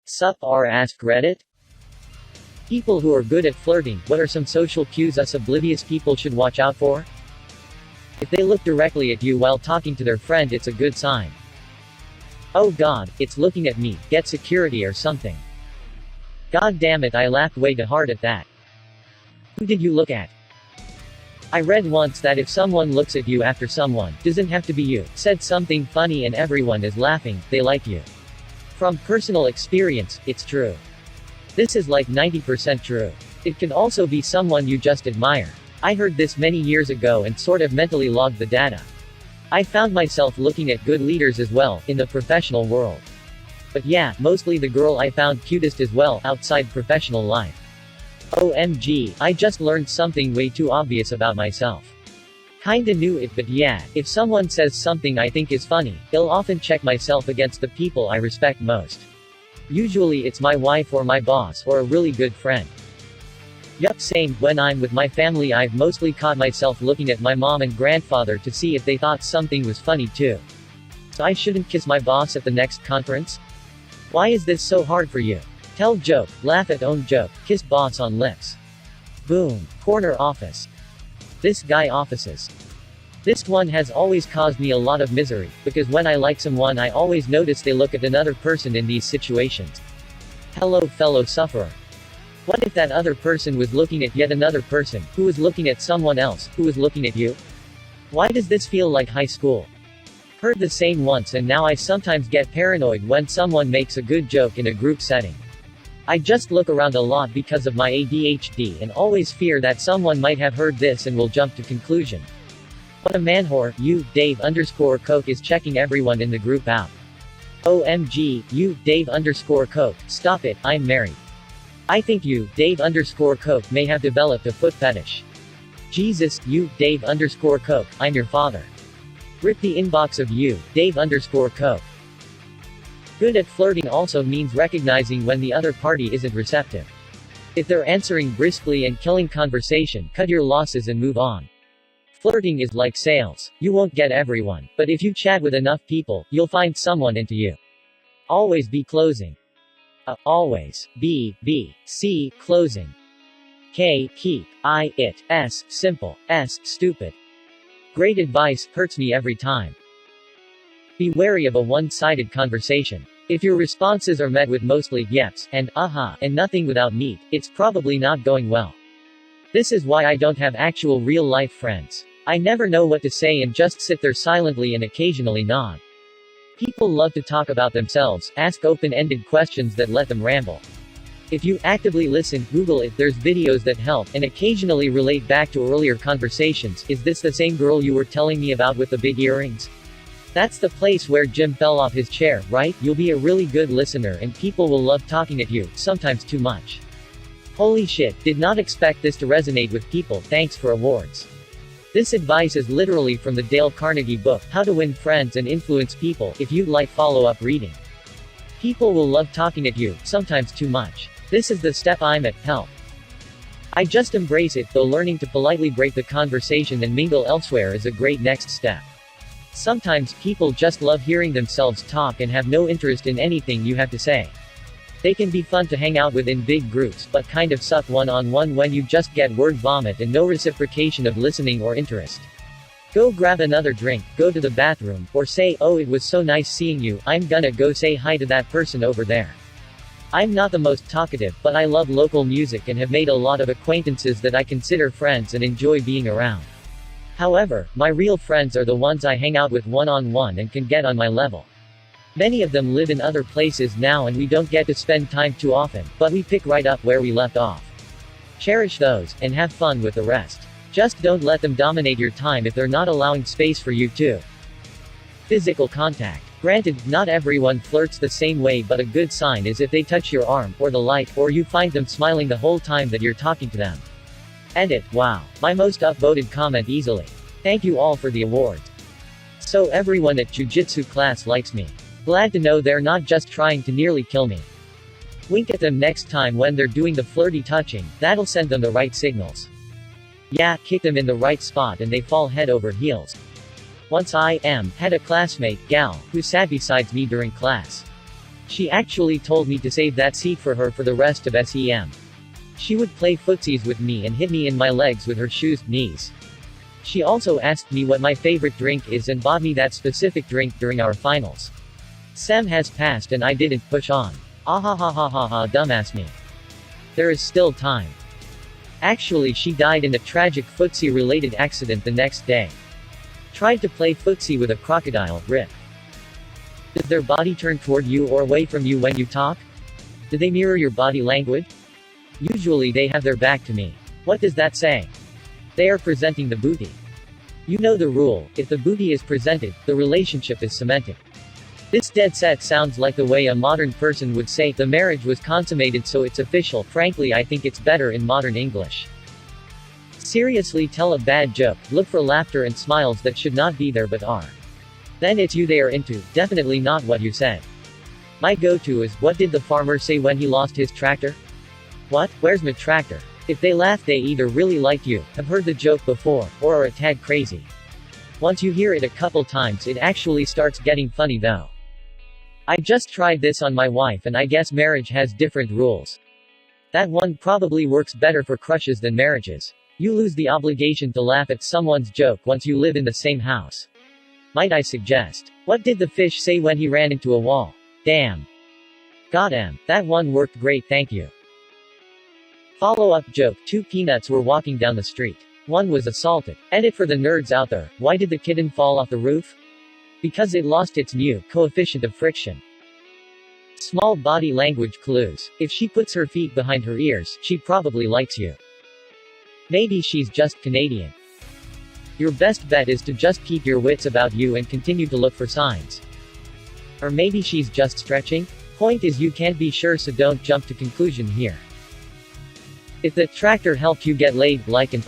Sup r AskReddit? People who are good at flirting, what are some social cues us oblivious people should watch out for? If they look directly at you while talking to their friend, it's a good sign. Oh god, it's looking at me, get security or something. God damn it, I laughed way too hard at that. Who did you look at? I read once that if someone looks at you after someone, doesn't have to be you, said something funny and everyone is laughing, they like you. From personal experience, it's true. This is like 90% true. It could also be someone you just admire. I heard this many years ago and sort of mentally logged the data. I found myself looking at good leaders as well, in the professional world. But yeah, mostly the girl I found cutest as well, outside professional life. OMG, I just learned something way too obvious about myself. Kinda knew it, but yeah, if someone says something I think is funny, I'll often check myself against the people I respect most. Usually it's my wife or my boss or a really good friend. Yup, same. When I'm with my family, I've mostly caught myself looking at my mom and grandfather to see if they thought something was funny too. So I shouldn't kiss my boss at the next conference? Why is this so hard for you? Tell joke, laugh at own joke, kiss boss on lips. Boom. Corner office. This guy offices. This one has always caused me a lot of misery, because when I like someone I always notice they look at another person in these situations. Hello fellow sufferer. What if that other person was looking at yet another person, who was looking at someone else, who was looking at you? Why does this feel like high school? Heard the same once and now I sometimes get paranoid when someone makes a good joke in a group setting. I just look around a lot because of my ADHD and always fear that someone might have heard this and will jump to conclusion. What a man whore, you, Dave_Coke is checking everyone in the group out. OMG, you, Dave_Coke, stop it, I'm married. I think you, Dave_Coke may have developed a foot fetish. Jesus, you, Dave_Coke, I'm your father. Rip the inbox of you, Dave_Coke. Good at flirting also means recognizing when the other party isn't receptive. If they're answering briskly and killing conversation, cut your losses and move on. Flirting is like sales. You won't get everyone, but if you chat with enough people, you'll find someone into you. Always be closing. Always. C, closing. K, keep. I, it. S, simple. S, stupid. Great advice, hurts me every time. Be wary of a one-sided conversation. If your responses are met with mostly yeps, and and nothing without meat, it's probably not going well. This is why I don't have actual real-life friends. I never know what to say and just sit there silently and occasionally nod. People love to talk about themselves, ask open-ended questions that let them ramble. If you actively listen, Google it, there's videos that help, and occasionally relate back to earlier conversations. Is this the same girl you were telling me about with the big earrings? That's the place where Jim fell off his chair, right? You'll be a really good listener and people will love talking at you, sometimes too much. Holy shit, did not expect this to resonate with people, thanks for awards. This advice is literally from the Dale Carnegie book, How to Win Friends and Influence People, if you'd like follow-up reading. People will love talking at you, sometimes too much. This is the step I'm at, help. I just embrace it, though learning to politely break the conversation and mingle elsewhere is a great next step. Sometimes people just love hearing themselves talk and have no interest in anything you have to say. They can be fun to hang out with in big groups, but kind of suck one-on-one when you just get word vomit and no reciprocation of listening or interest. Go grab another drink, go to the bathroom, or say, oh it was so nice seeing you, I'm gonna go say hi to that person over there. I'm not the most talkative, but I love local music and have made a lot of acquaintances that I consider friends and enjoy being around. However, my real friends are the ones I hang out with one-on-one and can get on my level. Many of them live in other places now and we don't get to spend time too often, but we pick right up where we left off. Cherish those, and have fun with the rest. Just don't let them dominate your time if they're not allowing space for you too. Physical contact. Granted, not everyone flirts the same way, but a good sign is if they touch your arm, or the light, or you find them smiling the whole time that you're talking to them. Edit, wow. My most upvoted comment easily. Thank you all for the awards. So everyone at jujitsu class likes me. Glad to know they're not just trying to nearly kill me. Wink at them next time when they're doing the flirty touching, that'll send them the right signals. Yeah, kick them in the right spot and they fall head over heels. Once I had a classmate, gal, who sat beside me during class. She actually told me to save that seat for her for the rest of SEM. She would play footsies with me and hit me in my legs with her shoes, knees. She also asked me what my favorite drink is and bought me that specific drink during our finals. Sem has passed and I didn't push on. Ahahahaha, dumbass me. There is still time. Actually, she died in a tragic footsie-related accident the next day. Tried to play footsie with a crocodile, rip. Does their body turn toward you or away from you when you talk? Do they mirror your body language? Usually they have their back to me. What does that say? They are presenting the booty. You know the rule, if the booty is presented, the relationship is cemented. This dead set sounds like the way a modern person would say, the marriage was consummated so it's official. Frankly, I think it's better in modern English. Seriously, tell a bad joke, look for laughter and smiles that should not be there but are. Then it's you they are into, definitely not what you said. My go-to is, what did the farmer say when he lost his tractor? What? Where's my tractor? If they laugh, they either really like you, have heard the joke before, or are a tad crazy. Once you hear it a couple times, it actually starts getting funny though. I just tried this on my wife and I guess marriage has different rules. That one probably works better for crushes than marriages. You lose the obligation to laugh at someone's joke once you live in the same house. Might I suggest? What did the fish say when he ran into a wall? Damn. Goddamn, that one worked great, thank you. Follow-up joke, 2 peanuts were walking down the street. One was assaulted. Edit for the nerds out there, why did the kitten fall off the roof? Because it lost its new coefficient of friction. Small body language clues. If she puts her feet behind her ears, she probably likes you. Maybe she's just Canadian. Your best bet is to just keep your wits about you and continue to look for signs. Or maybe she's just stretching? Point is you can't be sure, so don't jump to conclusion here. If the tractor helped you get laid, like and